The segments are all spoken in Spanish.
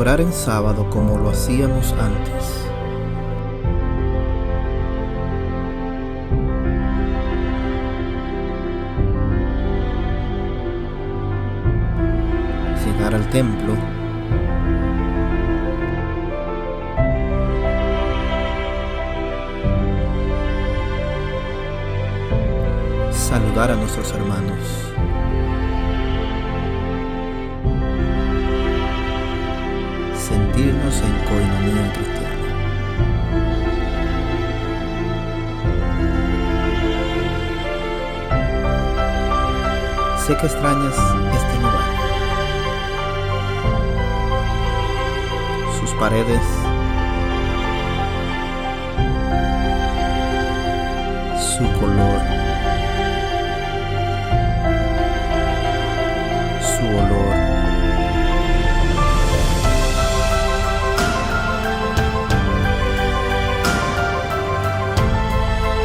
adorar en sábado como lo hacíamos antes. Llegar al templo, saludar a nuestros hermanos, sentirnos en coinonía cristiana. Sé que extrañas este lugar, sus paredes, su color, su olor.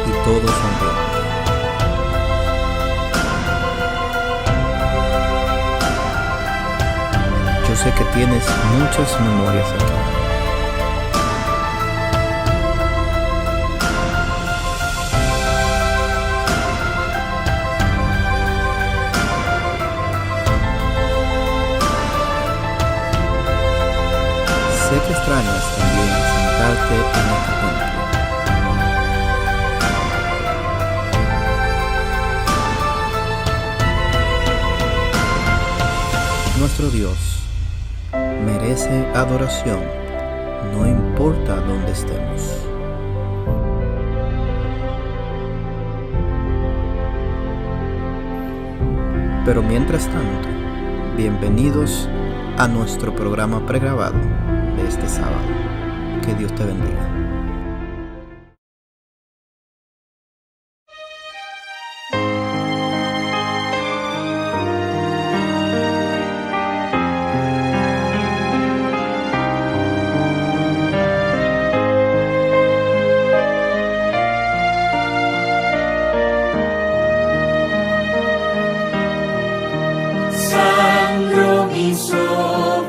Y todo sonriendo. Yo sé que tienes muchas memorias aquí. Sé que extrañas también sentarte en este templo. Nuestro Dios merece adoración, no importa dónde estemos. Pero mientras tanto, bienvenidos a nuestro programa pregrabado de este sábado. Que Dios te bendiga. Santo mi soberano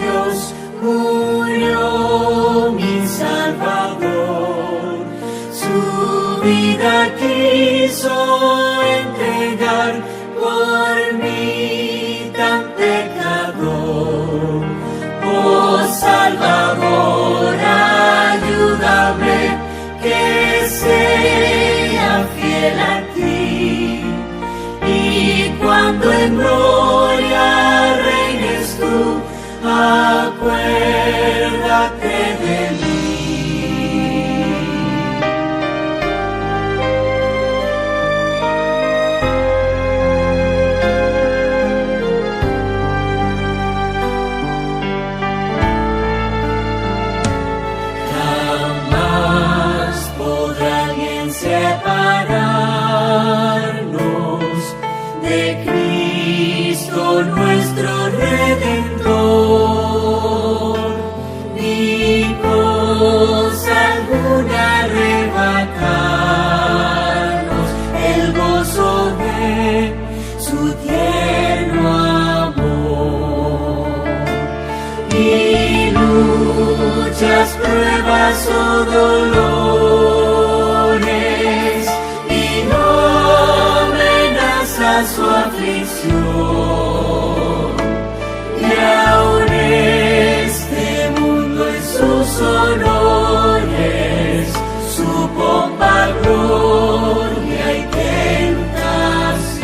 Dios, murió mi Salvador, su vida quiso entregar por mí tan pecador. Oh Salvador, ayúdame que sea fiel a ti. Y cuando en gloria reines tú, acuérdate de mí. Jamás podrá alguien separarnos de Cristo nuestro Redentor, ni cosa alguna arrebatarnos el gozo de su tierno amor. Y luchas, pruebas o dolores, y no amenaza su aflicción, y aún este mundo en sus honores, su pompa, gloria y tentación.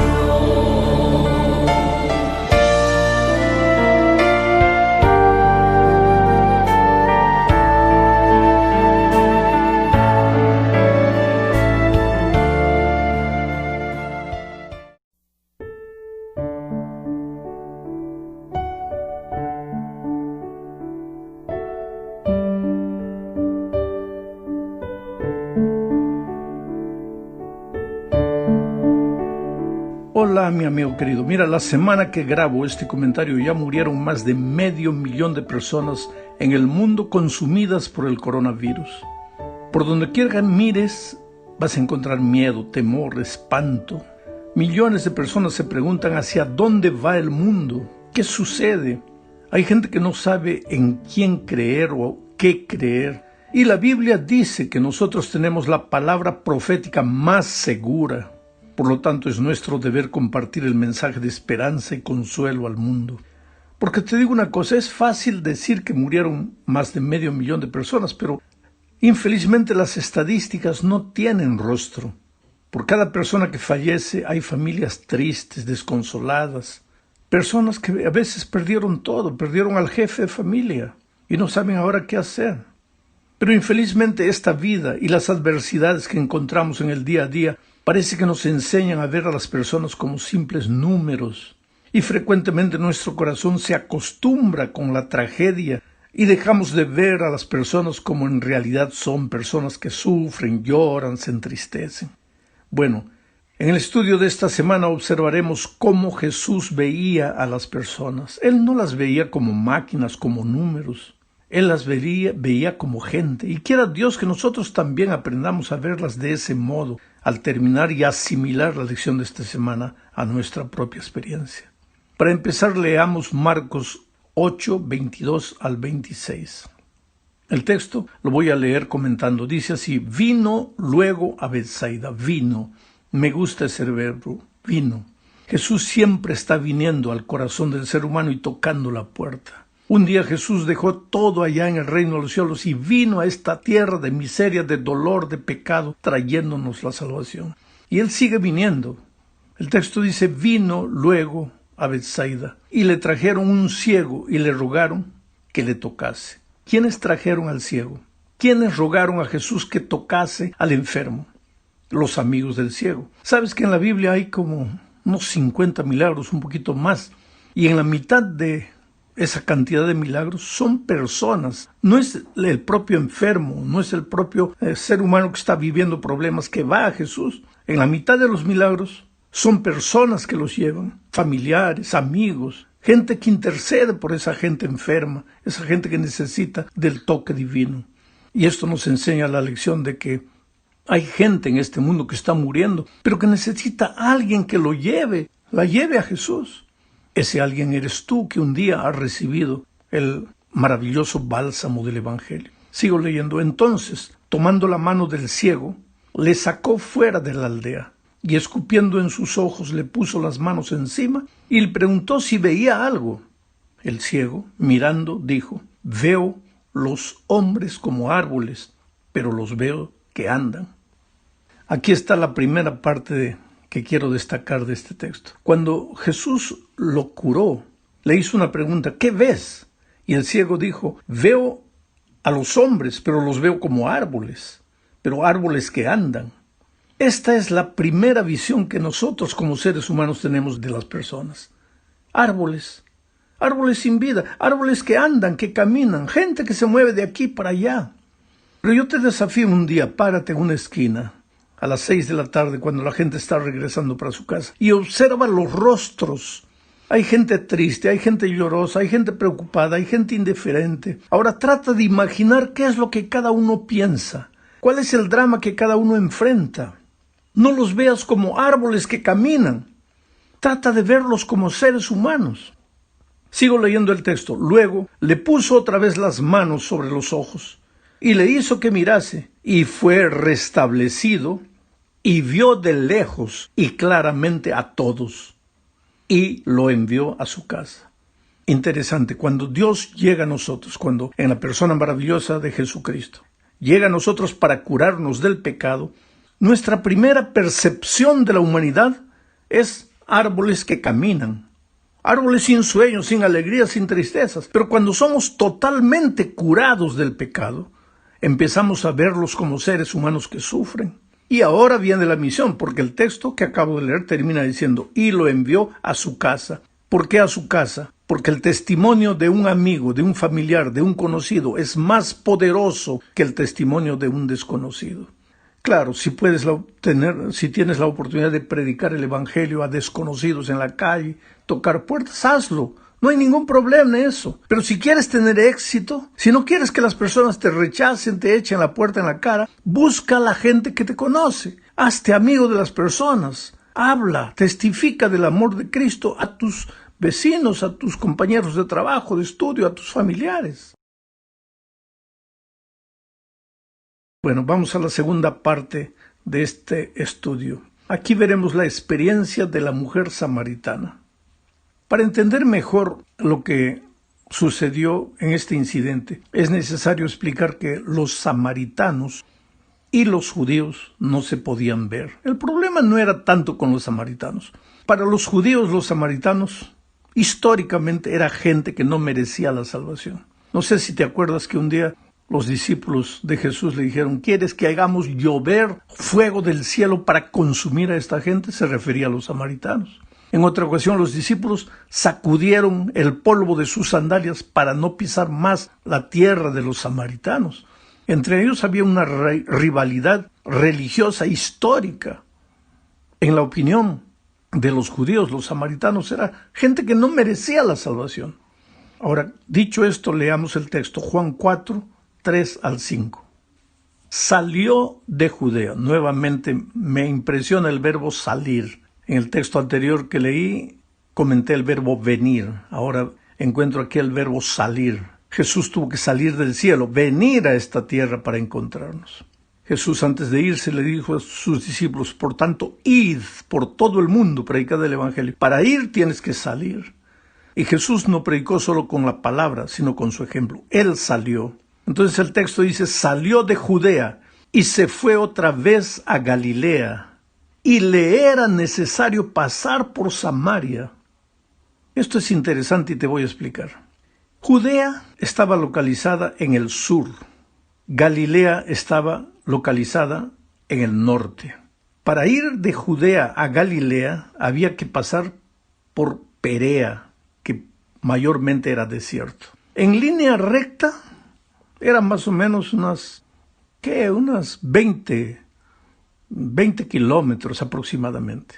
Hola mi amigo querido, mira, la semana que grabo este comentario ya murieron más de 500,000 de personas en el mundo consumidas por el coronavirus. Por donde quiera que mires vas a encontrar miedo, temor, espanto. Millones de personas se preguntan hacia dónde va el mundo, qué sucede. Hay gente que no sabe en quién creer o qué creer. Y la Biblia dice que nosotros tenemos la palabra profética más segura. Por lo tanto, es nuestro deber compartir el mensaje de esperanza y consuelo al mundo. Porque te digo una cosa, es fácil decir que murieron más de 500,000 de personas, pero infelizmente las estadísticas no tienen rostro. Por cada persona que fallece hay familias tristes, desconsoladas, personas que a veces perdieron todo, perdieron al jefe de familia y no saben ahora qué hacer. Pero infelizmente esta vida y las adversidades que encontramos en el día a día parece que nos enseñan a ver a las personas como simples números. Y frecuentemente nuestro corazón se acostumbra con la tragedia y dejamos de ver a las personas como en realidad son, personas que sufren, lloran, se entristecen. Bueno, en el estudio de esta semana observaremos cómo Jesús veía a las personas. Él no las veía como máquinas, como números. Él las veía como gente. Y quiera Dios que nosotros también aprendamos a verlas de ese modo al terminar y asimilar la lección de esta semana a nuestra propia experiencia. Para empezar, leamos Marcos 8, 22 al 26. El texto lo voy a leer comentando. Dice así: vino luego a Betsaida. Vino. Me gusta ese verbo. Vino. Jesús siempre está viniendo al corazón del ser humano y tocando la puerta. Un día Jesús dejó todo allá en el reino de los cielos y vino a esta tierra de miseria, de dolor, de pecado, trayéndonos la salvación. Y Él sigue viniendo. El texto dice: vino luego a Betsaida y le trajeron un ciego y le rogaron que le tocase. ¿Quiénes trajeron al ciego? ¿Quiénes rogaron a Jesús que tocase al enfermo? Los amigos del ciego. ¿Sabes que en la Biblia hay como unos 50 milagros, un poquito más? Y en la mitad de esa cantidad de milagros son personas. No es el propio enfermo, no es el propio ser humano que está viviendo problemas que va a Jesús. En la mitad de los milagros son personas que los llevan, familiares, amigos, gente que intercede por esa gente enferma, esa gente que necesita del toque divino. Y esto nos enseña la lección de que hay gente en este mundo que está muriendo, pero que necesita a alguien que la lleve a Jesús. Ese alguien eres tú, que un día has recibido el maravilloso bálsamo del Evangelio. Sigo leyendo. Entonces, tomando la mano del ciego, le sacó fuera de la aldea y escupiendo en sus ojos le puso las manos encima y le preguntó si veía algo. El ciego, mirando, dijo: veo los hombres como árboles, pero los veo que andan. Aquí está la primera parte que quiero destacar de este texto. Cuando Jesús lo curó, le hizo una pregunta: ¿qué ves? Y el ciego dijo: veo a los hombres, pero los veo como árboles, pero árboles que andan. Esta es la primera visión que nosotros como seres humanos tenemos de las personas. Árboles sin vida, árboles que andan, que caminan, gente que se mueve de aquí para allá. Pero yo te desafío un día, párate en una esquina a las 6 de la tarde cuando la gente está regresando para su casa y observa los rostros. Hay gente triste, hay gente llorosa, hay gente preocupada, hay gente indiferente. Ahora trata de imaginar qué es lo que cada uno piensa, cuál es el drama que cada uno enfrenta. No los veas como árboles que caminan. Trata de verlos como seres humanos. Sigo leyendo el texto. Luego le puso otra vez las manos sobre los ojos y le hizo que mirase, y fue restablecido, y vio de lejos y claramente a todos, y lo envió a su casa. Interesante, cuando Dios llega a nosotros, cuando en la persona maravillosa de Jesucristo llega a nosotros para curarnos del pecado, nuestra primera percepción de la humanidad es árboles que caminan, árboles sin sueños, sin alegrías, sin tristezas. Pero cuando somos totalmente curados del pecado, empezamos a verlos como seres humanos que sufren. Y ahora viene la misión, porque el texto que acabo de leer termina diciendo: y lo envió a su casa. ¿Por qué a su casa? Porque el testimonio de un amigo, de un familiar, de un conocido, es más poderoso que el testimonio de un desconocido. Claro, si tienes la oportunidad de predicar el Evangelio a desconocidos en la calle, tocar puertas, hazlo. No hay ningún problema en eso. Pero si quieres tener éxito, si no quieres que las personas te rechacen, te echen la puerta en la cara, busca a la gente que te conoce. Hazte amigo de las personas. Habla, testifica del amor de Cristo a tus vecinos, a tus compañeros de trabajo, de estudio, a tus familiares. Bueno, vamos a la segunda parte de este estudio. Aquí veremos la experiencia de la mujer samaritana. Para entender mejor lo que sucedió en este incidente, es necesario explicar que los samaritanos y los judíos no se podían ver. El problema no era tanto con los samaritanos. Para los judíos, los samaritanos históricamente era gente que no merecía la salvación. No sé si te acuerdas que un día los discípulos de Jesús le dijeron: ¿quieres que hagamos llover fuego del cielo para consumir a esta gente? Se refería a los samaritanos. En otra ocasión, los discípulos sacudieron el polvo de sus sandalias para no pisar más la tierra de los samaritanos. Entre ellos había una rivalidad religiosa histórica. En la opinión de los judíos, los samaritanos era gente que no merecía la salvación. Ahora, dicho esto, leamos el texto, Juan 4, 3 al 5. Salió de Judea. Nuevamente me impresiona el verbo salir. En el texto anterior que leí, comenté el verbo venir. Ahora encuentro aquí el verbo salir. Jesús tuvo que salir del cielo, venir a esta tierra para encontrarnos. Jesús, antes de irse, le dijo a sus discípulos: por tanto, id por todo el mundo, predicad el evangelio. Para ir tienes que salir. Y Jesús no predicó solo con la palabra, sino con su ejemplo. Él salió. Entonces el texto dice: salió de Judea y se fue otra vez a Galilea. Y le era necesario pasar por Samaria. Esto es interesante y te voy a explicar. Judea estaba localizada en el sur. Galilea estaba localizada en el norte. Para ir de Judea a Galilea había que pasar por Perea, que mayormente era desierto. En línea recta eran más o menos unas 20 kilómetros aproximadamente.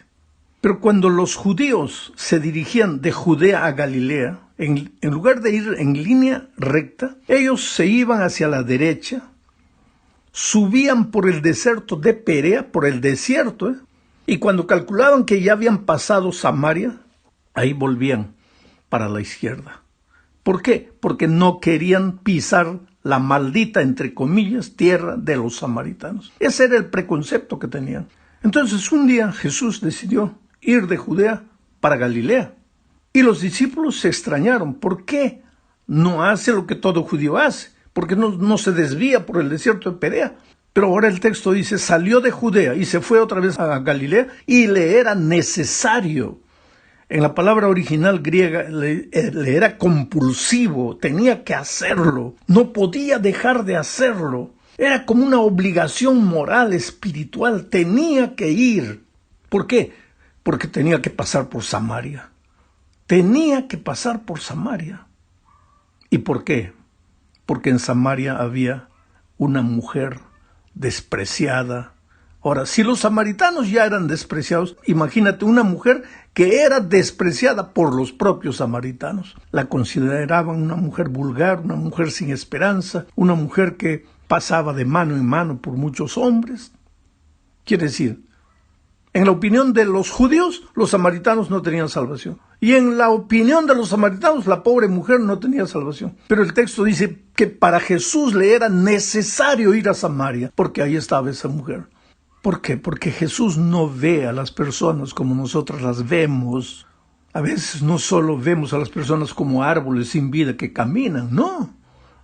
Pero cuando los judíos se dirigían de Judea a Galilea, en lugar de ir en línea recta, ellos se iban hacia la derecha, subían por el desierto de Perea, por el desierto, y cuando calculaban que ya habían pasado Samaria, ahí volvían para la izquierda. ¿Por qué? Porque no querían pisar la maldita, entre comillas, tierra de los samaritanos. Ese era el preconcepto que tenían. Entonces un día Jesús decidió ir de Judea para Galilea. Y los discípulos se extrañaron. ¿Por qué no hace lo que todo judío hace? ¿Por qué no se desvía por el desierto de Perea? Pero ahora el texto dice: salió de Judea y se fue otra vez a Galilea y le era necesario. En la palabra original griega le era compulsivo, tenía que hacerlo, no podía dejar de hacerlo. Era como una obligación moral, espiritual, tenía que ir. ¿Por qué? Porque tenía que pasar por Samaria. Tenía que pasar por Samaria. ¿Y por qué? Porque en Samaria había una mujer despreciada. Ahora, si los samaritanos ya eran despreciados, imagínate una mujer que era despreciada por los propios samaritanos. La consideraban una mujer vulgar, una mujer sin esperanza, una mujer que pasaba de mano en mano por muchos hombres. Quiere decir, en la opinión de los judíos, los samaritanos no tenían salvación. Y en la opinión de los samaritanos, la pobre mujer no tenía salvación. Pero el texto dice que para Jesús le era necesario ir a Samaria, porque ahí estaba esa mujer. ¿Por qué? Porque Jesús no ve a las personas como nosotros las vemos. A veces no solo vemos a las personas como árboles sin vida que caminan, no.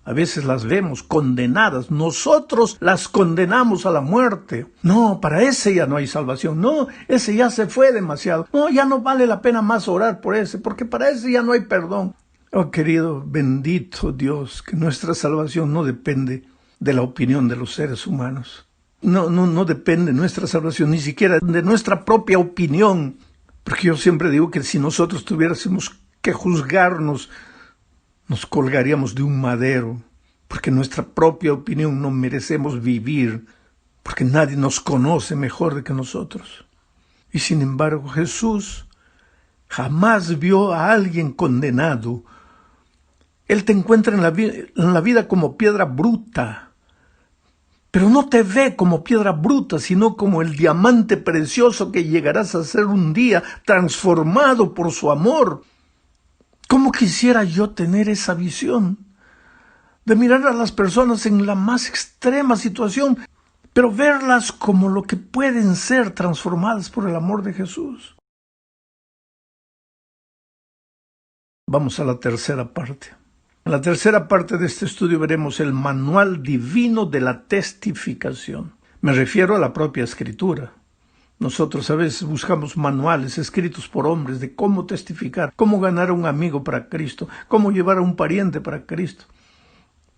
A veces las vemos condenadas. Nosotros las condenamos a la muerte. No, para ese ya no hay salvación. No, ese ya se fue demasiado. No, ya no vale la pena más orar por ese, porque para ese ya no hay perdón. Oh, querido, bendito Dios, que nuestra salvación no depende de la opinión de los seres humanos. No depende nuestra salvación, ni siquiera de nuestra propia opinión. Porque yo siempre digo que si nosotros tuviésemos que juzgarnos, nos colgaríamos de un madero, porque nuestra propia opinión no merecemos vivir, porque nadie nos conoce mejor que nosotros. Y sin embargo, Jesús jamás vio a alguien condenado. Él te encuentra en la vida como piedra bruta, pero no te ve como piedra bruta, sino como el diamante precioso que llegarás a ser un día transformado por su amor. ¿Cómo quisiera yo tener esa visión? De mirar a las personas en la más extrema situación, pero verlas como lo que pueden ser transformadas por el amor de Jesús. Vamos a la tercera parte. En la tercera parte de este estudio veremos el manual divino de la testificación. Me refiero a la propia Escritura. Nosotros a veces buscamos manuales escritos por hombres de cómo testificar, cómo ganar a un amigo para Cristo, cómo llevar a un pariente para Cristo.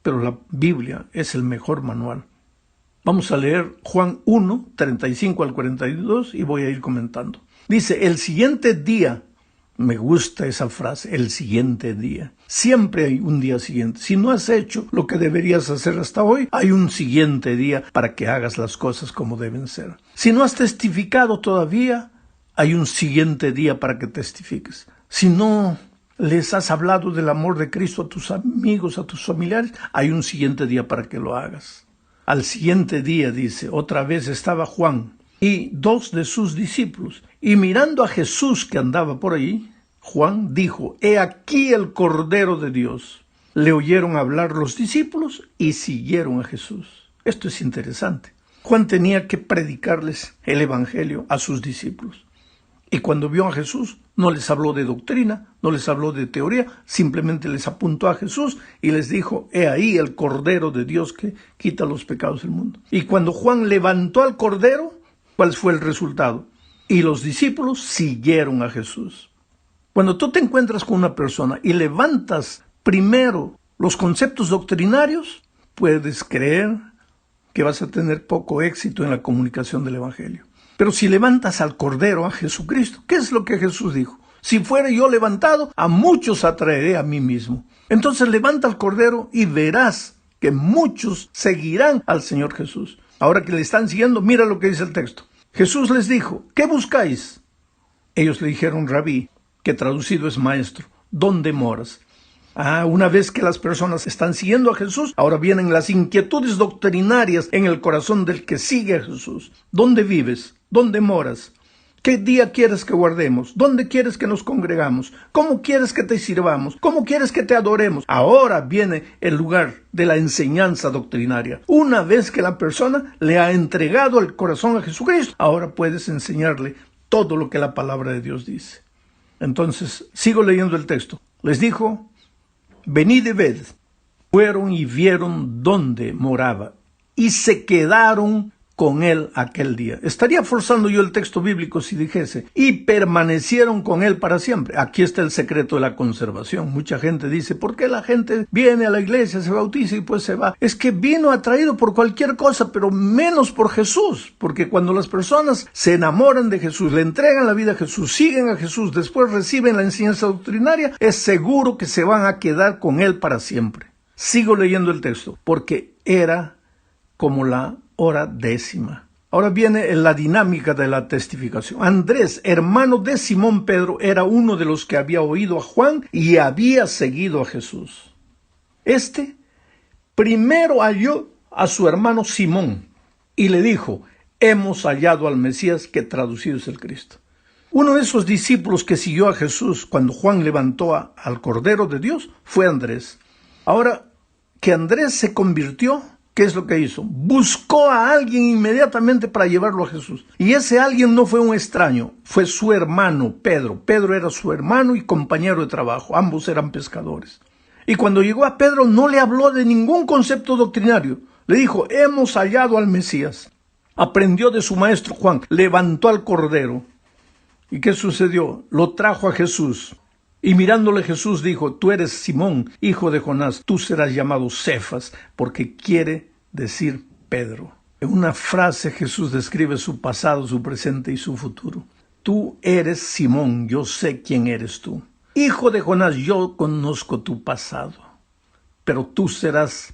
Pero la Biblia es el mejor manual. Vamos a leer Juan 1, 35 al 42 y voy a ir comentando. Dice, el siguiente día, me gusta esa frase, el siguiente día. Siempre hay un día siguiente. Si no has hecho lo que deberías hacer hasta hoy, hay un siguiente día para que hagas las cosas como deben ser. Si no has testificado todavía, hay un siguiente día para que testifiques. Si no les has hablado del amor de Cristo a tus amigos, a tus familiares, hay un siguiente día para que lo hagas. Al siguiente día, dice, otra vez estaba Juan y 2 de sus discípulos, y mirando a Jesús que andaba por ahí, Juan dijo, he aquí el Cordero de Dios. Le oyeron hablar los discípulos y siguieron a Jesús. Esto es interesante. Juan tenía que predicarles el Evangelio a sus discípulos. Y cuando vio a Jesús, no les habló de doctrina, no les habló de teoría, simplemente les apuntó a Jesús y les dijo, he ahí el Cordero de Dios que quita los pecados del mundo. Y cuando Juan levantó al Cordero, ¿cuál fue el resultado? Y los discípulos siguieron a Jesús. Cuando tú te encuentras con una persona y levantas primero los conceptos doctrinarios, puedes creer que vas a tener poco éxito en la comunicación del Evangelio. Pero si levantas al Cordero, a Jesucristo, ¿qué es lo que Jesús dijo? Si fuere yo levantado, a muchos atraeré a mí mismo. Entonces levanta al Cordero y verás que muchos seguirán al Señor Jesús. Ahora que le están siguiendo, mira lo que dice el texto. Jesús les dijo, ¿qué buscáis? Ellos le dijeron, Rabí, que traducido es maestro, ¿dónde moras? Una vez que las personas están siguiendo a Jesús, ahora vienen las inquietudes doctrinarias en el corazón del que sigue a Jesús. ¿Dónde vives? ¿Dónde moras? ¿Qué día quieres que guardemos? ¿Dónde quieres que nos congregamos? ¿Cómo quieres que te sirvamos? ¿Cómo quieres que te adoremos? Ahora viene el lugar de la enseñanza doctrinaria. Una vez que la persona le ha entregado el corazón a Jesucristo, ahora puedes enseñarle todo lo que la palabra de Dios dice. Entonces, sigo leyendo el texto. Les dijo, venid y ved. Fueron y vieron dónde moraba y se quedaron con él aquel día. Estaría forzando yo el texto bíblico si dijese, y permanecieron con él para siempre. Aquí está el secreto de la conservación. Mucha gente dice, ¿por qué la gente viene a la iglesia, se bautiza y pues se va? Es que vino atraído por cualquier cosa, pero menos por Jesús. Porque cuando las personas se enamoran de Jesús, le entregan la vida a Jesús, siguen a Jesús, después reciben la enseñanza doctrinaria, es seguro que se van a quedar con él para siempre. Sigo leyendo el texto, porque era como la hora 10. Ahora viene la dinámica de la testificación. Andrés, hermano de Simón Pedro, era uno de los que había oído a Juan y había seguido a Jesús. Este primero halló a su hermano Simón y le dijo, hemos hallado al Mesías, que traducido es el Cristo. Uno de esos discípulos que siguió a Jesús cuando Juan levantó al Cordero de Dios fue Andrés. Ahora que Andrés se convirtió, ¿qué es lo que hizo? Buscó a alguien inmediatamente para llevarlo a Jesús. Y ese alguien no fue un extraño, fue su hermano Pedro. Pedro era su hermano y compañero de trabajo, ambos eran pescadores. Y cuando llegó a Pedro no le habló de ningún concepto doctrinario. Le dijo, hemos hallado al Mesías. Aprendió de su maestro Juan, levantó al Cordero. ¿Y qué sucedió? Lo trajo a Jesús. Y mirándole Jesús dijo, tú eres Simón, hijo de Jonás, tú serás llamado Cefas, porque quiere decir Pedro. En una frase Jesús describe su pasado, su presente y su futuro. Tú eres Simón, yo sé quién eres tú. Hijo de Jonás, yo conozco tu pasado, pero tú serás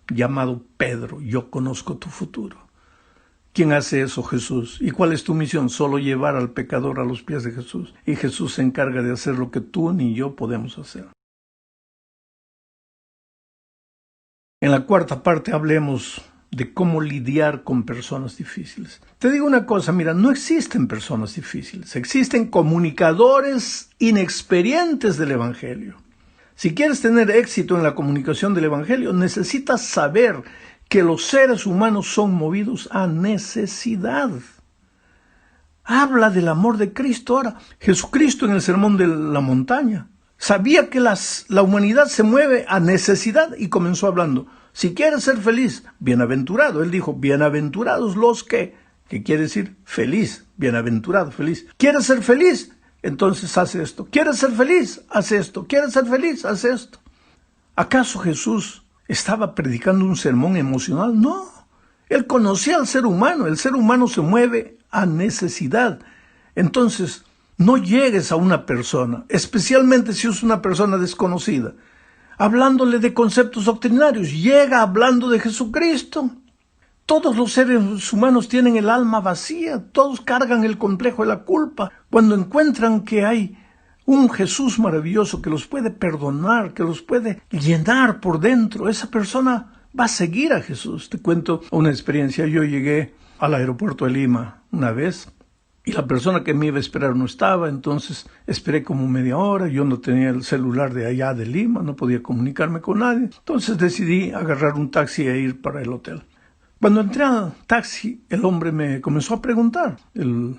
llamado Pedro, yo conozco tu futuro. ¿Quién hace eso? Jesús. ¿Y cuál es tu misión? Solo llevar al pecador a los pies de Jesús. Y Jesús se encarga de hacer lo que tú ni yo podemos hacer. En la cuarta parte hablemos de cómo lidiar con personas difíciles. Te digo una cosa, mira, no existen personas difíciles. Existen comunicadores inexperientes del Evangelio. Si quieres tener éxito en la comunicación del Evangelio, necesitas saber que los seres humanos son movidos a necesidad. Habla del amor de Cristo. Ahora, Jesucristo en el Sermón de la Montaña sabía que la humanidad se mueve a necesidad y comenzó hablando. Si quieres ser feliz, bienaventurado. Él dijo, bienaventurados los que quiere decir feliz, bienaventurado, feliz. ¿Quieres ser feliz? Entonces haz esto. ¿Quieres ser feliz? Haz esto. ¿Quieres ser feliz? Haz esto. ¿Acaso Jesús estaba predicando un sermón emocional? No. Él conocía al ser humano. El ser humano se mueve a necesidad. Entonces, no llegues a una persona, especialmente si es una persona desconocida, hablándole de conceptos doctrinarios. Llega hablando de Jesucristo. Todos los seres humanos tienen el alma vacía, todos cargan el complejo de la culpa. Cuando encuentran que hay un Jesús maravilloso que los puede perdonar, que los puede llenar por dentro, esa persona va a seguir a Jesús. Te cuento una experiencia. Yo llegué al aeropuerto de Lima una vez y la persona que me iba a esperar no estaba, entonces esperé como media hora. Yo no tenía el celular de allá de Lima, no podía comunicarme con nadie. Entonces decidí agarrar un taxi e ir para el hotel. Cuando entré al taxi, el hombre me comenzó a preguntar, el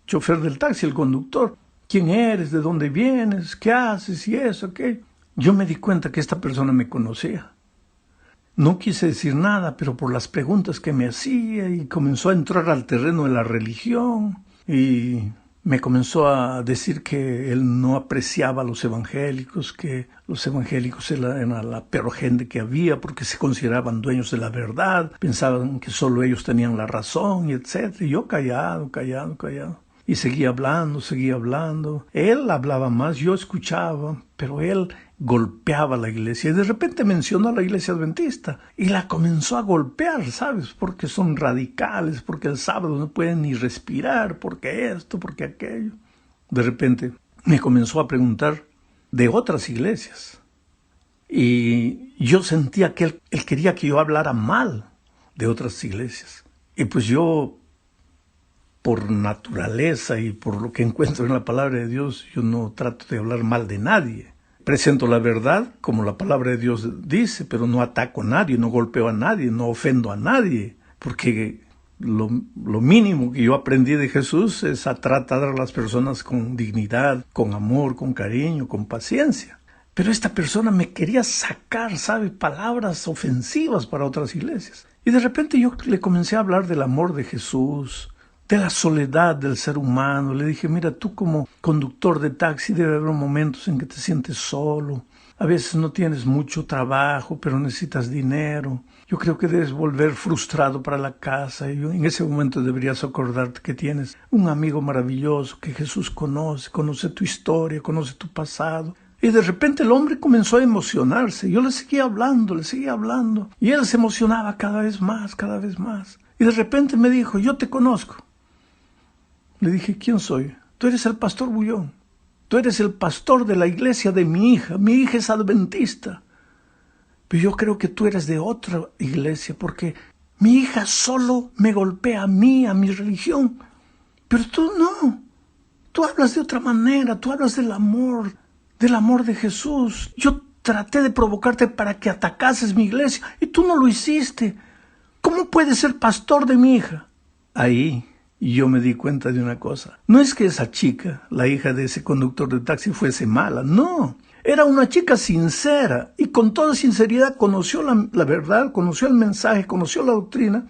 chofer del taxi, el conductor, ¿quién eres? ¿De dónde vienes? ¿Qué haces? ¿Y eso? ¿Qué? Yo me di cuenta que esta persona me conocía. No quise decir nada, pero por las preguntas que me hacía, y comenzó a entrar al terreno de la religión, y me comenzó a decir que él no apreciaba a los evangélicos, que los evangélicos eran la peor gente que había porque se consideraban dueños de la verdad, pensaban que solo ellos tenían la razón, y etc. Y yo callado. Y seguía hablando. Él hablaba más, yo escuchaba, pero él golpeaba a la iglesia. Y de repente mencionó a la iglesia adventista y la comenzó a golpear, ¿sabes? Porque son radicales, porque el sábado no pueden ni respirar, porque esto, porque aquello. De repente me comenzó a preguntar de otras iglesias. Y yo sentía que él quería que yo hablara mal de otras iglesias. Y pues yo, por naturaleza y por lo que encuentro en la palabra de Dios, yo no trato de hablar mal de nadie. Presento la verdad como la palabra de Dios dice, pero no ataco a nadie, no golpeo a nadie, no ofendo a nadie, porque lo mínimo que yo aprendí de Jesús es a tratar a las personas con dignidad, con amor, con cariño, con paciencia. Pero esta persona me quería sacar, ¿sabe?, palabras ofensivas para otras iglesias. Y de repente yo le comencé a hablar del amor de Jesús, de la soledad del ser humano. Le dije, mira, tú como conductor de taxi debe haber momentos en que te sientes solo. A veces no tienes mucho trabajo, pero necesitas dinero. Yo creo que debes volver frustrado para la casa. Y en ese momento deberías acordarte que tienes un amigo maravilloso que Jesús conoce tu historia, conoce tu pasado. Y de repente el hombre comenzó a emocionarse. Yo le seguía hablando. Y él se emocionaba cada vez más. Y de repente me dijo, yo te conozco. Le dije, ¿quién soy? Tú eres el pastor Bullón. Tú eres el pastor de la iglesia de mi hija. Mi hija es adventista. Pero yo creo que tú eres de otra iglesia porque mi hija solo me golpea a mí, a mi religión. Pero tú no. Tú hablas de otra manera. Tú hablas del amor de Jesús. Yo traté de provocarte para que atacases mi iglesia y tú no lo hiciste. ¿Cómo puedes ser pastor de mi hija? Ahí yo me di cuenta de una cosa. No es que esa chica, la hija de ese conductor de taxi, fuese mala. No. Era una chica sincera y con toda sinceridad conoció la verdad, conoció el mensaje, conoció la doctrina.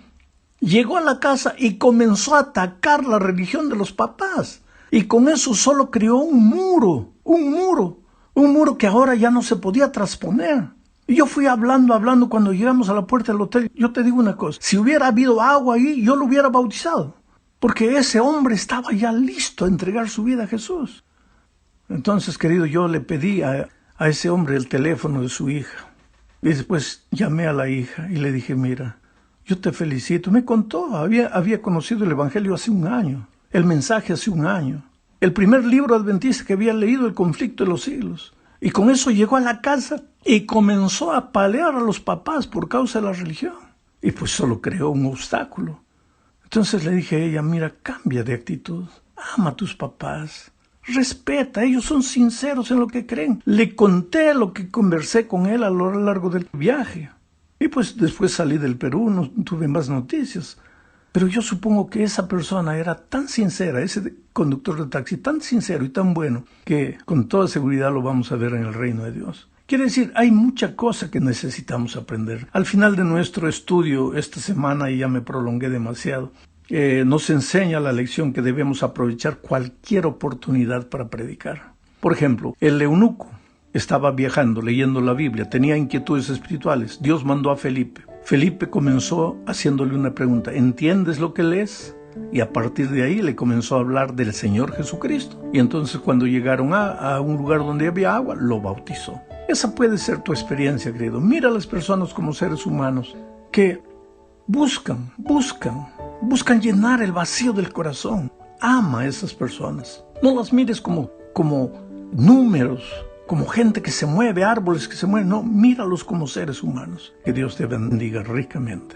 Llegó a la casa y comenzó a atacar la religión de los papás. Y con eso solo creó un muro que ahora ya no se podía trasponer. Y yo fui hablando, cuando llegamos a la puerta del hotel. Yo te digo una cosa, si hubiera habido agua ahí, yo lo hubiera bautizado. Porque ese hombre estaba ya listo a entregar su vida a Jesús. Entonces, querido, yo le pedí a ese hombre el teléfono de su hija. Y después llamé a la hija y le dije, mira, yo te felicito. Me contó, había conocido el Evangelio hace un año, el mensaje hace un año. El primer libro adventista que había leído, El conflicto de los siglos. Y con eso llegó a la casa y comenzó a apalear a los papás por causa de la religión. Y pues solo creó un obstáculo. Entonces le dije a ella, mira, cambia de actitud. Ama a tus papás. respeta, ellos son sinceros en lo que creen. Le conté lo que conversé con él a lo largo del viaje. Y pues después salí del Perú, no tuve más noticias. Pero yo supongo que esa persona era tan sincera, ese conductor de taxi, tan sincero y tan bueno, que con toda seguridad lo vamos a ver en el reino de Dios. Quiere decir, hay mucha cosa que necesitamos aprender. Al final de nuestro estudio esta semana, y ya me prolongué demasiado, nos enseña la lección que debemos aprovechar cualquier oportunidad para predicar. Por ejemplo, el eunuco estaba viajando, leyendo la Biblia, tenía inquietudes espirituales. Dios mandó a Felipe. Felipe comenzó haciéndole una pregunta: ¿entiendes lo que lees? Y a partir de ahí le comenzó a hablar del Señor Jesucristo. Y entonces cuando llegaron a un lugar donde había agua, lo bautizó. Esa puede ser tu experiencia, querido. Mira a las personas como seres humanos que buscan llenar el vacío del corazón. Ama a esas personas. No las mires como números, como gente que se mueve, árboles que se mueven. No, míralos como seres humanos. Que Dios te bendiga ricamente.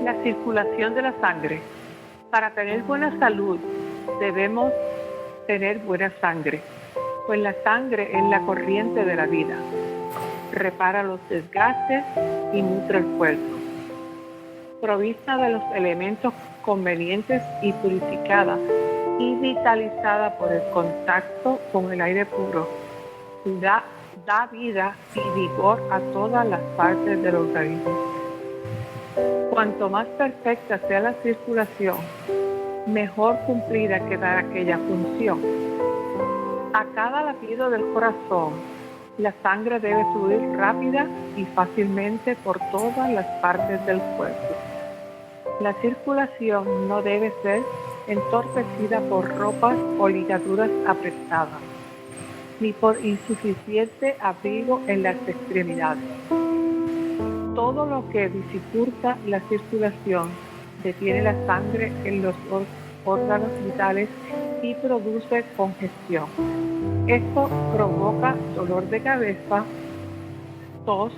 La circulación de la sangre. Para tener buena salud debemos tener buena sangre, pues la sangre es la corriente de la vida. Repara los desgastes y nutre el cuerpo. Provista de los elementos convenientes y purificada y vitalizada por el contacto con el aire puro, da vida y vigor a todas las partes del organismo. Cuanto más perfecta sea la circulación, mejor cumplida quedará aquella función. A cada latido del corazón, la sangre debe fluir rápida y fácilmente por todas las partes del cuerpo. La circulación no debe ser entorpecida por ropas o ligaduras apretadas, ni por insuficiente abrigo en las extremidades. Todo lo que dificulta la circulación detiene la sangre en los órganos vitales y produce congestión. Esto provoca dolor de cabeza, tos,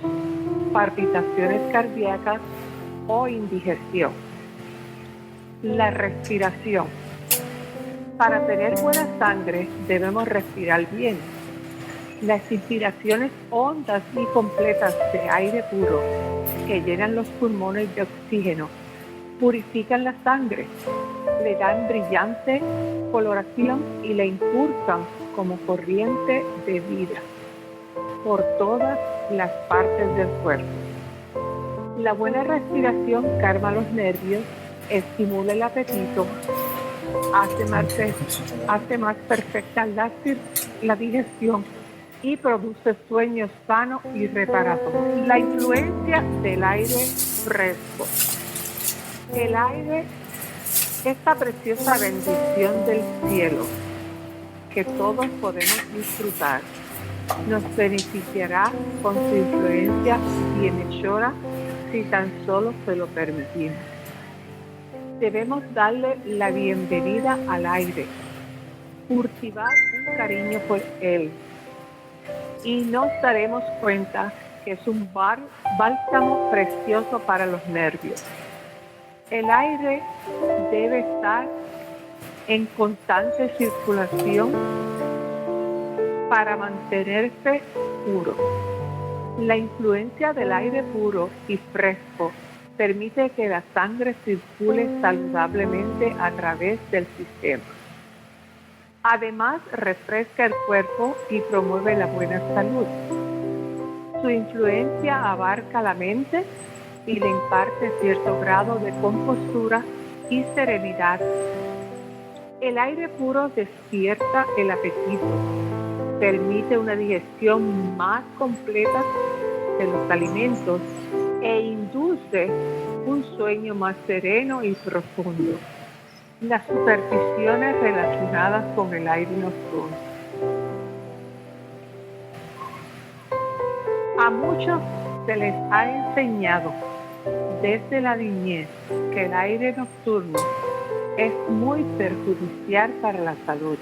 palpitaciones cardíacas o indigestión. La respiración. Para tener buena sangre debemos respirar bien. Las inspiraciones hondas y completas de aire puro que llenan los pulmones de oxígeno purifican la sangre, le dan brillante coloración y la impulsan como corriente de vida por todas las partes del cuerpo. La buena respiración calma los nervios, estimula el apetito, hace más perfecta la digestión y produce sueños sanos y reparadores. La influencia del aire fresco. El aire, esta preciosa bendición del cielo que todos podemos disfrutar, nos beneficiará con su influencia bienhechora si tan solo se lo permitimos. Debemos darle la bienvenida al aire, cultivar un cariño por él, y nos daremos cuenta que es un bálsamo precioso para los nervios. El aire debe estar en constante circulación para mantenerse puro. La influencia del aire puro y fresco permite que la sangre circule saludablemente a través del sistema. Además, refresca el cuerpo y promueve la buena salud. Su influencia abarca la mente y le imparte cierto grado de compostura y serenidad. El aire puro despierta el apetito, permite una digestión más completa de los alimentos e induce un sueño más sereno y profundo. Las supersticiones relacionadas con el aire nocturno. A muchos se les ha enseñado desde la niñez que el aire nocturno es muy perjudicial para la salud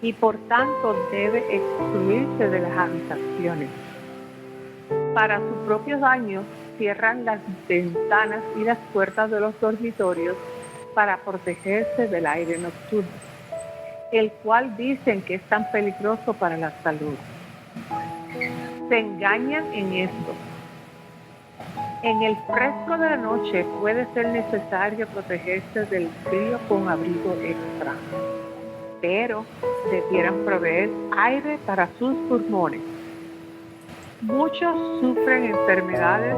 y por tanto debe excluirse de las habitaciones. Para su propio daño, cierran las ventanas y las puertas de los dormitorios para protegerse del aire nocturno, el cual dicen que es tan peligroso para la salud. Se engañan en esto. En el fresco de la noche puede ser necesario protegerse del frío con abrigo extra, pero debieran proveer aire para sus pulmones. Muchos sufren enfermedades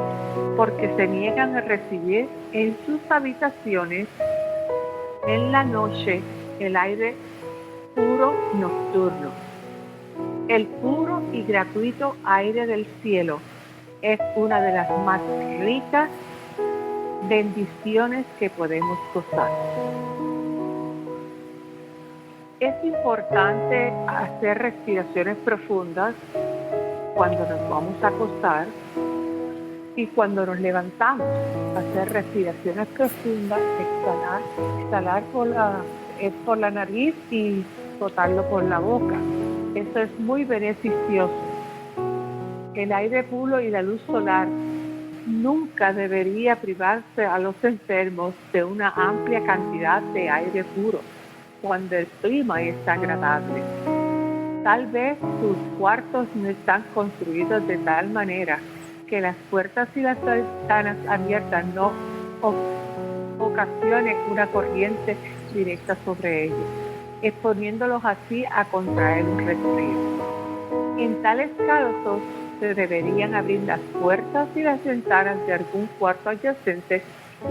porque se niegan a recibir en sus habitaciones en la noche el aire puro nocturno. El puro y gratuito aire del cielo es una de las más ricas bendiciones que podemos gozar. Es importante hacer respiraciones profundas cuando nos vamos a acostar y cuando nos levantamos. Hacer respiraciones profundas, exhalar por la nariz y botarlo por la boca. Eso es muy beneficioso. El aire puro y la luz solar nunca debería privarse a los enfermos de una amplia cantidad de aire puro cuando el clima es agradable. Tal vez sus cuartos no están construidos de tal manera que las puertas y las ventanas abiertas no ocasionen una corriente directa sobre ellos, exponiéndolos así a contraer un resfrío. En tales casos, se deberían abrir las puertas y las ventanas de algún cuarto adyacente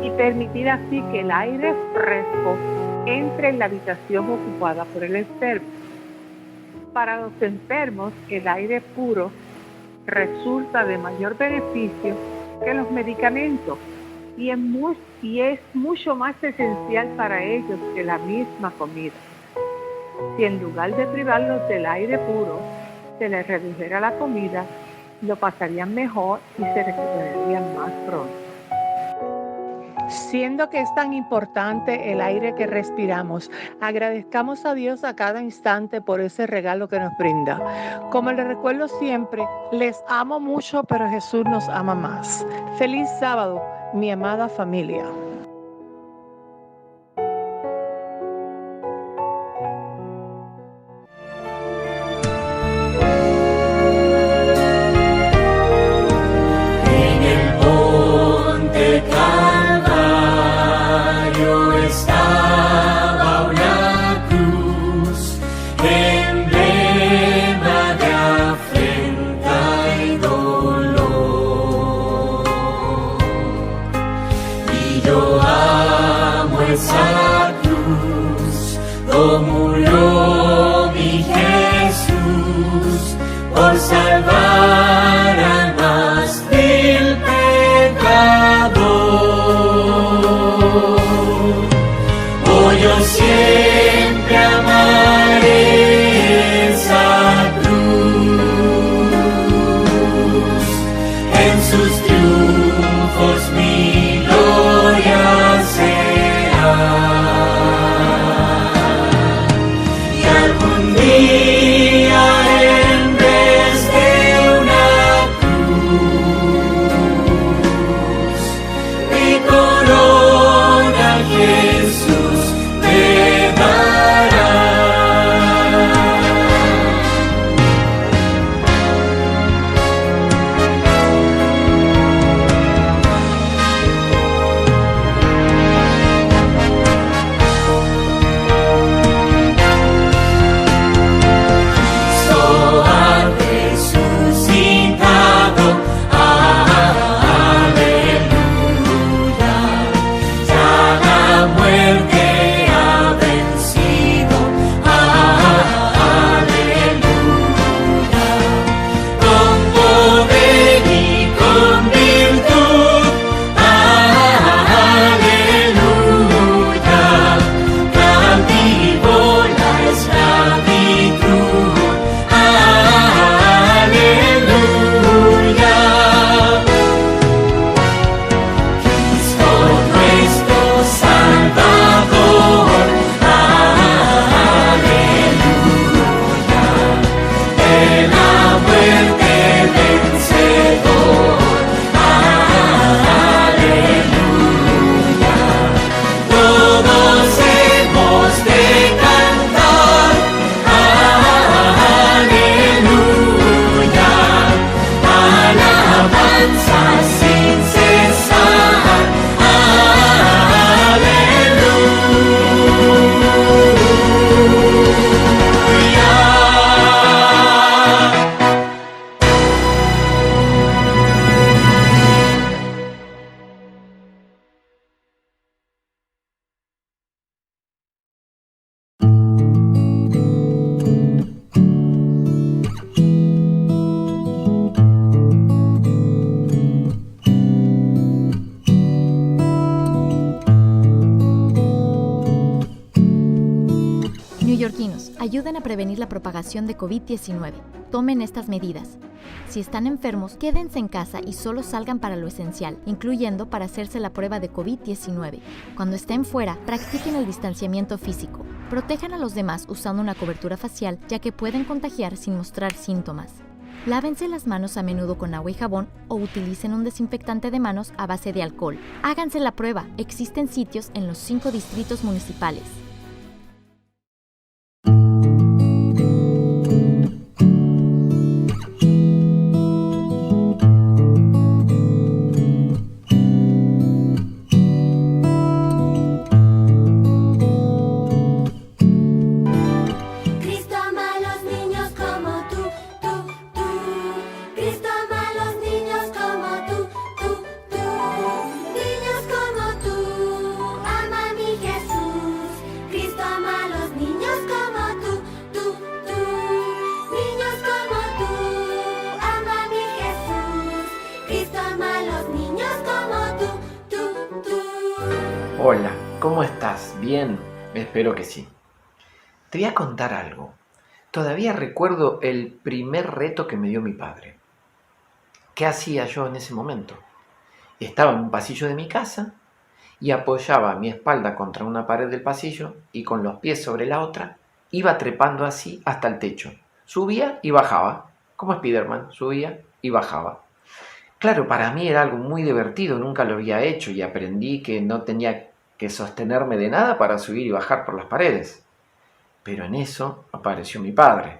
y permitir así que el aire fresco entre en la habitación ocupada por el enfermo. Para los enfermos, el aire puro resulta de mayor beneficio que los medicamentos y es mucho más esencial para ellos que la misma comida. Si en lugar de privarlos del aire puro, se les redujera la comida, lo pasarían mejor y se recuperarían más pronto. Siendo que es tan importante el aire que respiramos, agradezcamos a Dios a cada instante por ese regalo que nos brinda. Como les recuerdo siempre, les amo mucho, pero Jesús nos ama más. Feliz sábado, mi amada familia. Esa cruz, como murió mi Jesús, por salvar almas del pecado. Hoy yo siempre amaré esa cruz, en sus triunfos mi gloria será. Y algún día en vez de una cruz, mi corona Jesús me dará. ayudan a prevenir la propagación de COVID-19. Tomen estas medidas. Si están enfermos, quédense en casa y solo salgan para lo esencial, incluyendo para hacerse la prueba de COVID-19. Cuando estén fuera, practiquen el distanciamiento físico. Protejan a los demás usando una cobertura facial, ya que pueden contagiar sin mostrar síntomas. Lávense las manos a menudo con agua y jabón o utilicen un desinfectante de manos a base de alcohol. Háganse la prueba. Existen sitios en los 5 distritos municipales. Hola, ¿cómo estás? ¿Bien? Espero que sí. Te voy a contar algo. Todavía recuerdo el primer reto que me dio mi padre. ¿Qué hacía yo en ese momento? Estaba en un pasillo de mi casa y apoyaba mi espalda contra una pared del pasillo y con los pies sobre la otra iba trepando así hasta el techo. Subía y bajaba, como Spiderman, subía y bajaba. Claro, para mí era algo muy divertido, nunca lo había hecho y aprendí que no tenía que sostenerme de nada para subir y bajar por las paredes. Pero en eso apareció mi padre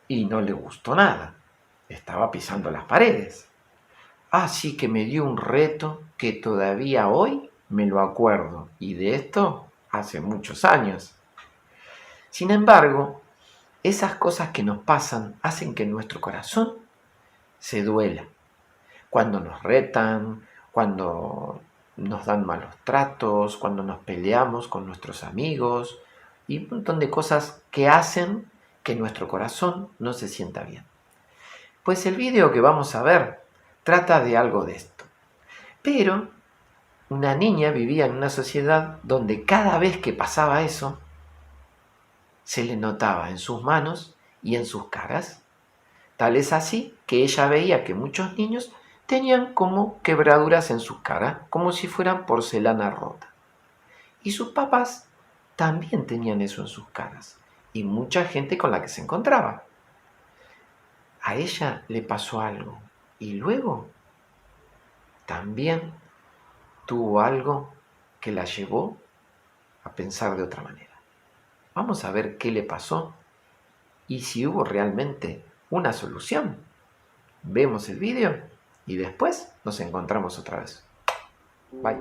y no le gustó nada. Estaba pisando las paredes. Así que me dio un reto que todavía hoy me lo acuerdo, y de esto hace muchos años. Sin embargo, esas cosas que nos pasan hacen que nuestro corazón se duela. Cuando nos retan, cuando nos dan malos tratos, cuando nos peleamos con nuestros amigos y un montón de cosas que hacen que nuestro corazón no se sienta bien. Pues el video que vamos a ver trata de algo de esto. Pero una niña vivía en una sociedad donde cada vez que pasaba eso, se le notaba en sus manos y en sus caras. Tal es así que ella veía que muchos niños tenían como quebraduras en sus caras, como si fueran porcelana rota. Y sus papás también tenían eso en sus caras, y mucha gente con la que se encontraba. A ella le pasó algo, y luego también tuvo algo que la llevó a pensar de otra manera. Vamos a ver qué le pasó y si hubo realmente una solución. Vemos el video y después nos encontramos otra vez. Bye.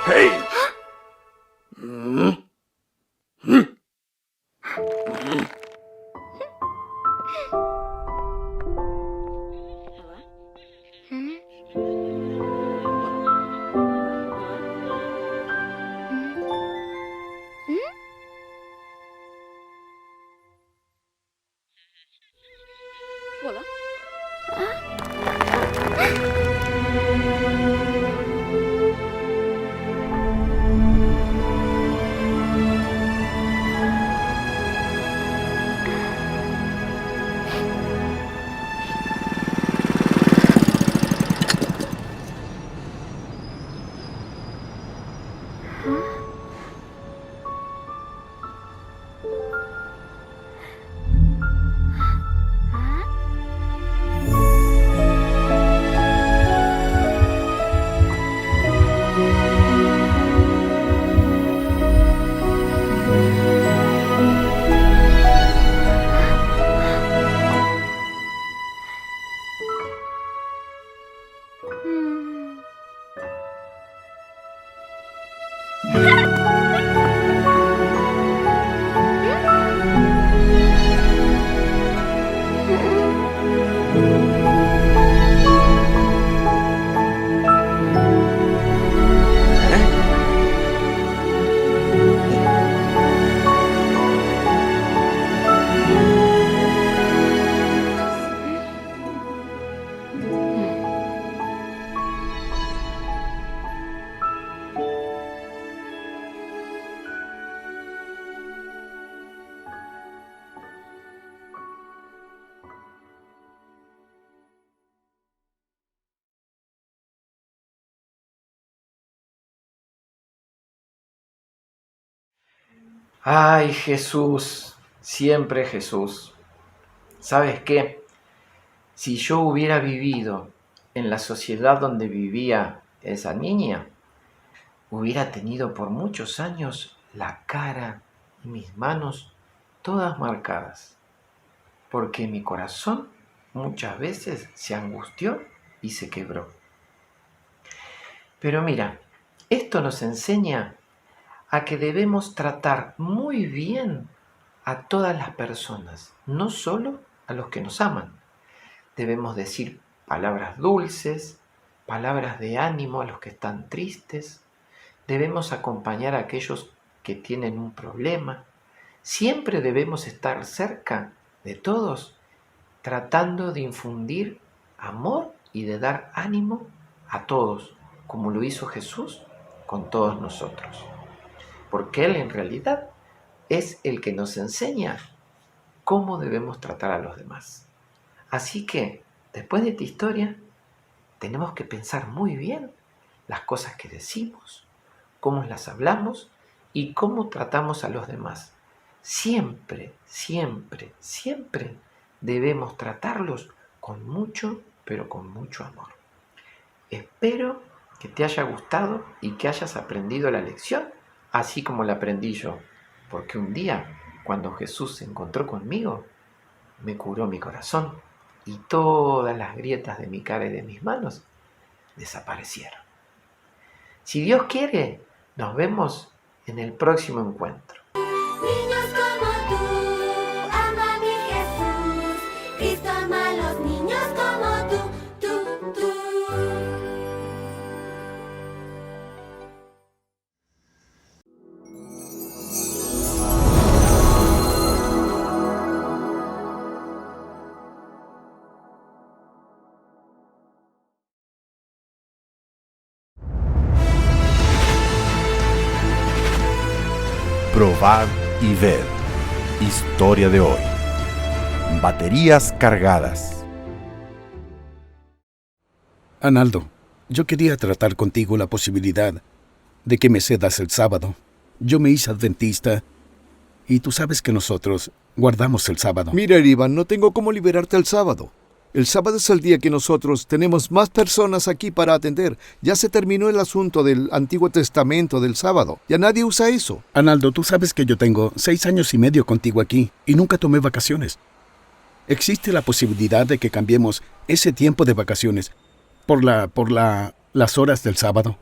¡Hey! Ay, Jesús, siempre Jesús. ¿Sabes qué? Si yo hubiera vivido en la sociedad donde vivía esa niña, hubiera tenido por muchos años la cara y mis manos todas marcadas, porque mi corazón muchas veces se angustió y se quebró. Pero mira, esto nos enseña a que debemos tratar muy bien a todas las personas, no solo a los que nos aman. Debemos decir palabras dulces, palabras de ánimo a los que están tristes. Debemos acompañar a aquellos que tienen un problema. Siempre debemos estar cerca de todos, tratando de infundir amor y de dar ánimo a todos, como lo hizo Jesús con todos nosotros. Porque Él en realidad es el que nos enseña cómo debemos tratar a los demás. Así que, después de esta historia, tenemos que pensar muy bien las cosas que decimos, cómo las hablamos y cómo tratamos a los demás. Siempre, siempre, siempre debemos tratarlos con mucho, pero con mucho amor. Espero que te haya gustado y que hayas aprendido la lección, así como la aprendí yo, porque un día, cuando Jesús se encontró conmigo, me curó mi corazón y todas las grietas de mi cara y de mis manos desaparecieron. Si Dios quiere, nos vemos en el próximo encuentro. Niños como tú, ama mi Jesús. Cristo ama a los niños como tú. Probar y ver. Historia de hoy. Baterías cargadas. Analdo, yo quería tratar contigo la posibilidad de que me cedas el sábado. Yo me hice adventista y tú sabes que nosotros guardamos el sábado. Mira, Iván, no tengo cómo liberarte el sábado. El sábado es el día que nosotros tenemos más personas aquí para atender. Ya se terminó el asunto del Antiguo Testamento del sábado. Ya nadie usa eso. Analdo, tú sabes que yo tengo 6 años y medio contigo aquí y nunca tomé vacaciones. ¿Existe la posibilidad de que cambiemos ese tiempo de vacaciones por las horas del sábado?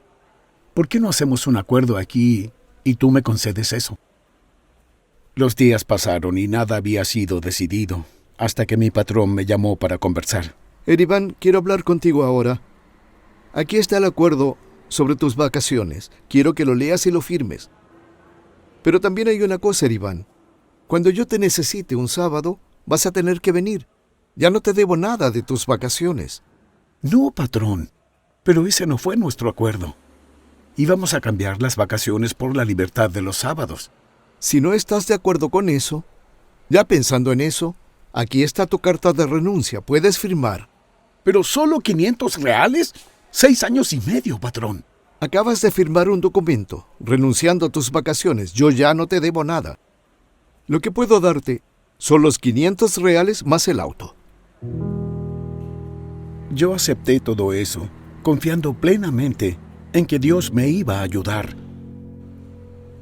¿Por qué no hacemos un acuerdo aquí y tú me concedes eso? Los días pasaron y nada había sido decidido, hasta que mi patrón me llamó para conversar. Iván, quiero hablar contigo ahora. Aquí está el acuerdo sobre tus vacaciones. Quiero que lo leas y lo firmes. Pero también hay una cosa, Iván. Cuando yo te necesite un sábado, vas a tener que venir. Ya no te debo nada de tus vacaciones. No, patrón, pero ese no fue nuestro acuerdo. Íbamos a cambiar las vacaciones por la libertad de los sábados. Si no estás de acuerdo con eso, ya pensando en eso, aquí está tu carta de renuncia. Puedes firmar. ¿Pero solo 500 reales? 6 años y medio, patrón. Acabas de firmar un documento, renunciando a tus vacaciones. Yo ya no te debo nada. Lo que puedo darte son los 500 reales más el auto. Yo acepté todo eso, confiando plenamente en que Dios me iba a ayudar.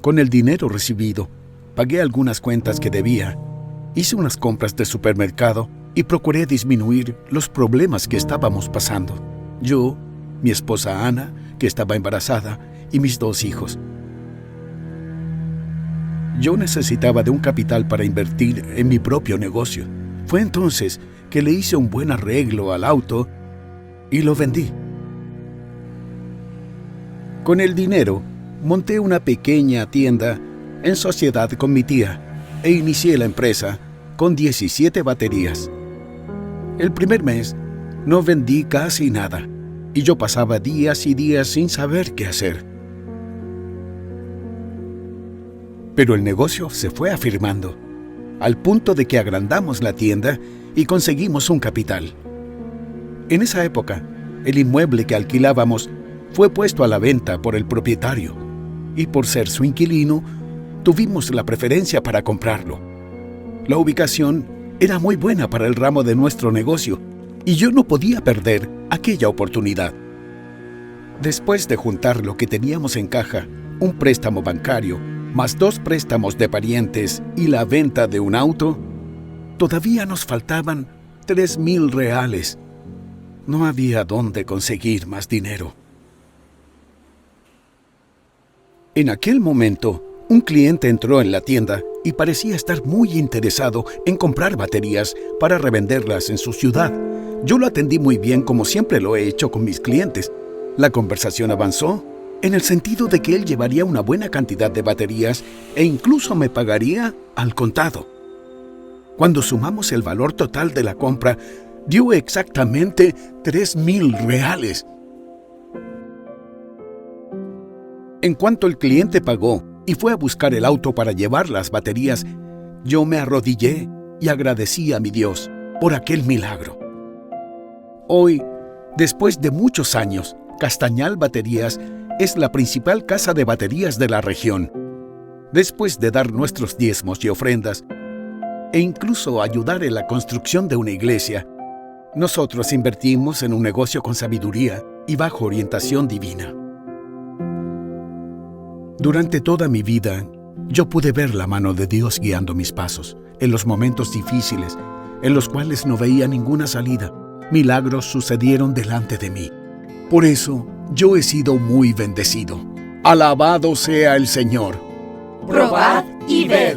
Con el dinero recibido, pagué algunas cuentas que debía, hice unas compras de supermercado y procuré disminuir los problemas que estábamos pasando. Yo, mi esposa Ana, que estaba embarazada, y mis 2 hijos. Yo necesitaba de un capital para invertir en mi propio negocio. Fue entonces que le hice un buen arreglo al auto y lo vendí. Con el dinero, monté una pequeña tienda en sociedad con mi tía e inicié la empresa con 17 baterías. El primer mes no vendí casi nada y yo pasaba días y días sin saber qué hacer. Pero el negocio se fue afirmando, al punto de que agrandamos la tienda y conseguimos un capital. En esa época, el inmueble que alquilábamos fue puesto a la venta por el propietario, y por ser su inquilino, tuvimos la preferencia para comprarlo. La ubicación era muy buena para el ramo de nuestro negocio, y yo no podía perder aquella oportunidad. Después de juntar lo que teníamos en caja, un préstamo bancario, más 2 préstamos de parientes y la venta de un auto, todavía nos faltaban 3,000 reales. No había dónde conseguir más dinero. En aquel momento, un cliente entró en la tienda y parecía estar muy interesado en comprar baterías para revenderlas en su ciudad. Yo lo atendí muy bien, como siempre lo he hecho con mis clientes. La conversación avanzó en el sentido de que él llevaría una buena cantidad de baterías e incluso me pagaría al contado. Cuando sumamos el valor total de la compra, dio exactamente 3,000 reales. En cuanto el cliente pagó y fue a buscar el auto para llevar las baterías, yo me arrodillé y agradecí a mi Dios por aquel milagro. Hoy, después de muchos años, Castañal Baterías es la principal casa de baterías de la región. Después de dar nuestros diezmos y ofrendas, e incluso ayudar en la construcción de una iglesia, nosotros invertimos en un negocio con sabiduría y bajo orientación divina. Durante toda mi vida, yo pude ver la mano de Dios guiando mis pasos, en los momentos difíciles, en los cuales no veía ninguna salida. Milagros sucedieron delante de mí. Por eso, yo he sido muy bendecido. Alabado sea el Señor. Probad y ved.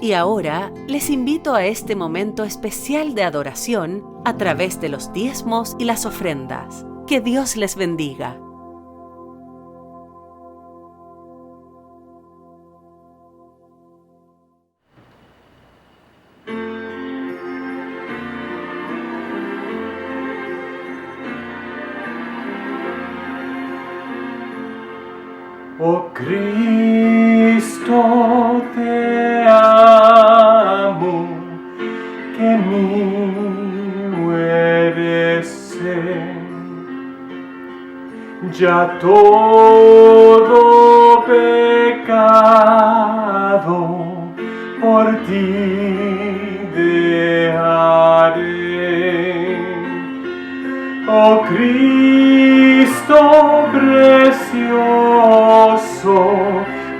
Y ahora les invito a este momento especial de adoración a través de los diezmos y las ofrendas. Que Dios les bendiga. Oh Cristo, te amo, que mío eres ser. Ya todo pecado por ti dejaré. Oh Cristo precioso,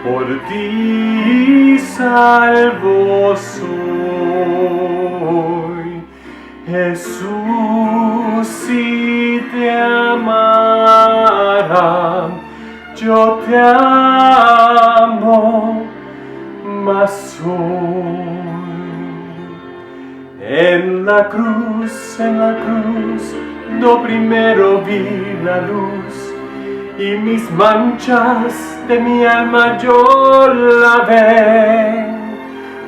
por ti salvo soy. Jesús, si te amara, yo te amo, mas hoy en la cruz, do primero vi la luz, y mis manchas de mi alma yo lavé.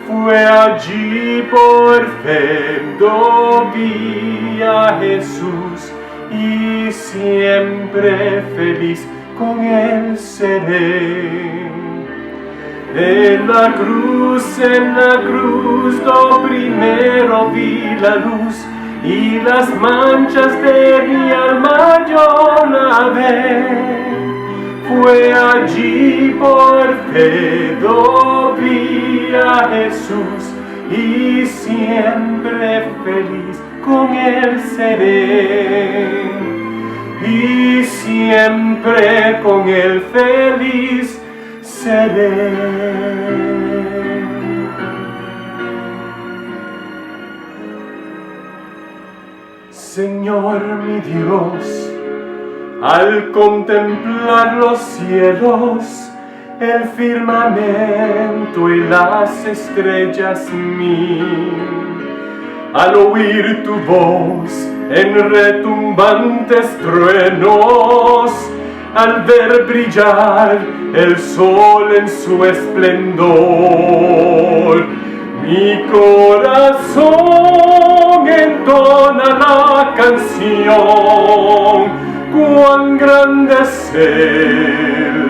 Fue allí por fe do vi a Jesús, y siempre feliz con él seré. En la cruz, do primero vi la luz, y las manchas de mi alma yo lavé. Fue allí por fe do vi a Jesús, y siempre feliz con él seré. Y siempre con él feliz seré. Señor mi Dios, al contemplar los cielos el firmamento y las estrellas al oír tu voz en retumbantes truenos, al ver brillar el sol en su esplendor, mi corazón entona la canción. Cuán grande es Él,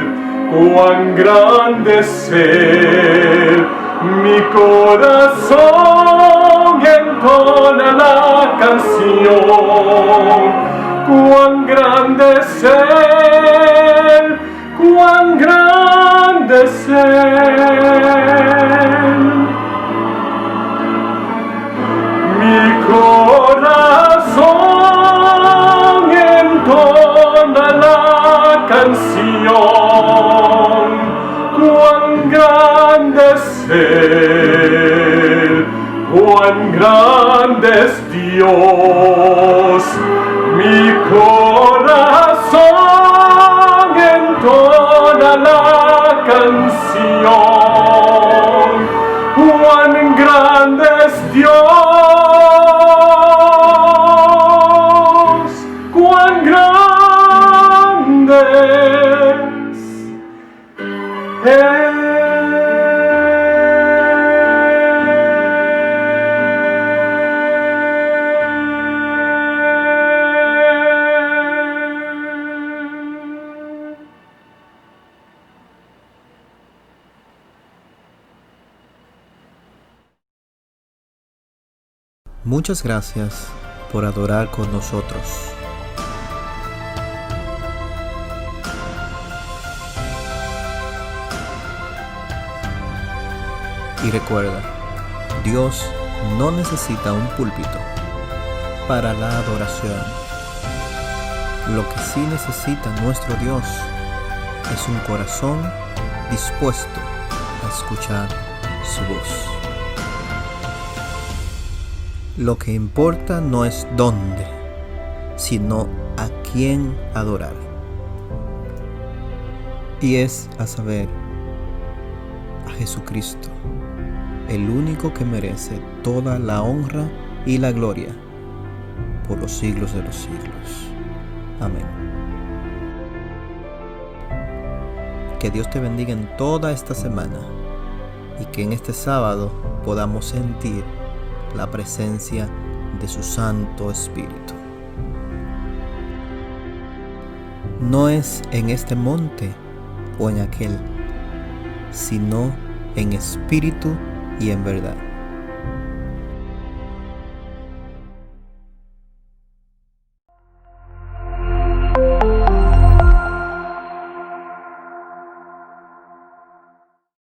cuán grande es Él, mi corazón entona la canción. Cuán grande es Él, cuán grande es Él. Mi corazón entona la canción. Cuán grande es Él, cuán grande es Dios. Mi corazón entona la canción. Cuán grande es Dios, cuán grande es Él. Muchas gracias por adorar con nosotros. Y recuerda, Dios no necesita un púlpito para la adoración. Lo que sí necesita nuestro Dios es un corazón dispuesto a escuchar su voz. Lo que importa no es dónde, sino a quién adorar. Y es a saber, a Jesucristo, el único que merece toda la honra y la gloria por los siglos de los siglos. Amén. Que Dios te bendiga en toda esta semana y que en este sábado podamos sentir la presencia de su Santo Espíritu. No es en este monte o en aquel, sino en espíritu y en verdad.